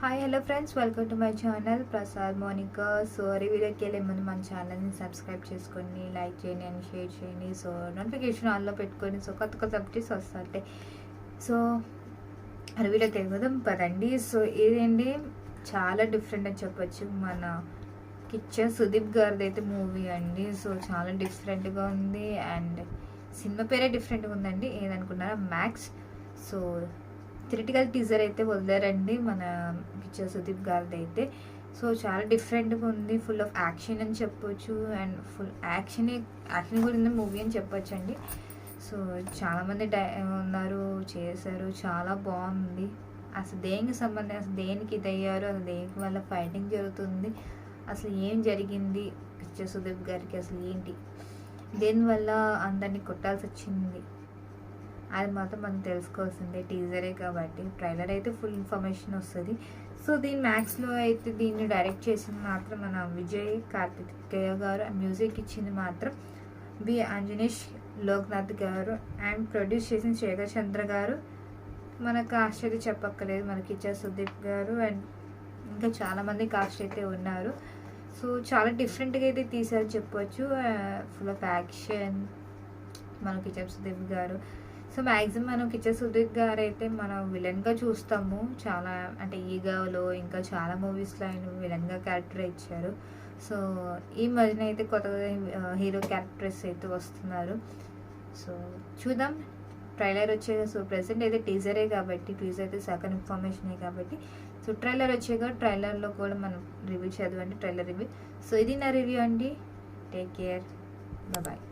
Hi hello friends, welcome to my channel Prasad Monika. So వీడియోకి వెళ్ళే ముందు మన ఛానల్ని సబ్స్క్రైబ్ చేసుకొని లైక్ చేయండి అండ్ షేర్ చేయండి. సో నోటిఫికేషన్ ఆన్లో పెట్టుకొని సో కొత్త కొత్త అప్డేట్స్ వస్తాయి. సో వీడియోకి వెళ్ళిపోదాం పదండి. సో ఇదేంటి చాలా డిఫరెంట్ అని చెప్పొచ్చు. మన కిచ్చర్ సుదీప్ గారిది అయితే మూవీ అండి. సో చాలా డిఫరెంట్గా ఉంది అండ్ సినిమా పేరే డిఫరెంట్గా ఉందండి. ఏదనుకున్నారా, మ్యాక్స్. సో థియేటికల్ టీజర్ అయితే వదిలేరండి మన కిచ్చర్ సుదీప్ గారిది అయితే. సో చాలా డిఫరెంట్గా ఉంది, ఫుల్ ఆఫ్ యాక్షన్ అని చెప్పొచ్చు అండ్ ఫుల్ యాక్షన్ కూడా ఉంది మూవీ అని చెప్పొచ్చు అండి. సో చాలామంది ఉన్నారు, చేశారు, చాలా బాగుంది. అసలు దేనికి సంబంధం, అసలు దేనికి ఇదయ్యారు, అసలు దేనికి వల్ల ఫైటింగ్ జరుగుతుంది, అసలు ఏం జరిగింది కిచ్చర్ సుదీప్ గారికి, అసలు ఏంటి, దేనివల్ల అందరినీ కొట్టాల్సి వచ్చింది, అది మాత్రం మనం తెలుసుకోవాల్సిందే. టీజరే కాబట్టి ట్రైలర్ అయితే ఫుల్ ఇన్ఫర్మేషన్ వస్తుంది. సో దీని మ్యాక్స్లో అయితే దీన్ని డైరెక్ట్ చేసింది మాత్రం మన విజయ్ కార్తికేయ గారు, మ్యూజిక్ ఇచ్చింది మాత్రం బి అంజనీష్ లోక్నాథ్ గారు అండ్ ప్రొడ్యూస్ చేసిన శేఖర్ చంద్ర గారు. మనకు కాస్ట్ అయితే చెప్పక్కర్లేదు, మనకి కిచ్చర్ సుదీప్ గారు అండ్ ఇంకా చాలామంది కాస్ట్ అయితే ఉన్నారు. సో చాలా డిఫరెంట్గా అయితే తీసారు చెప్పవచ్చు. ఫుల్ ఆఫ్ యాక్షన్ మన కిచ్చర్ సుదీప్ గారు. సో మ్యాక్సిమం మనం కిచ్చర్ సుదీప్ గారు అయితే మనం విలన్గా చూస్తాము. చాలా అంటే ఈగాలో ఇంకా చాలా మూవీస్లో ఆయన విలన్గా క్యారెక్టర్ ఇచ్చారు. సో ఈ మధ్యన అయితే కొత్తగా హీరో క్యారెక్టర్స్ అయితే వస్తున్నారు. సో చూద్దాం ట్రైలర్ వచ్చేగా. సో ప్రెసెంట్ అయితే టీజరే కాబట్టి, టీజర్ అయితే సెకండ్ ఇన్ఫర్మేషనే కాబట్టి, సో ట్రైలర్ వచ్చేగా ట్రైలర్లో కూడా మనం రివ్యూ చదవండి, ట్రైలర్ రివ్యూ. సో ఇది నా రివ్యూ అండి. Take care, bye.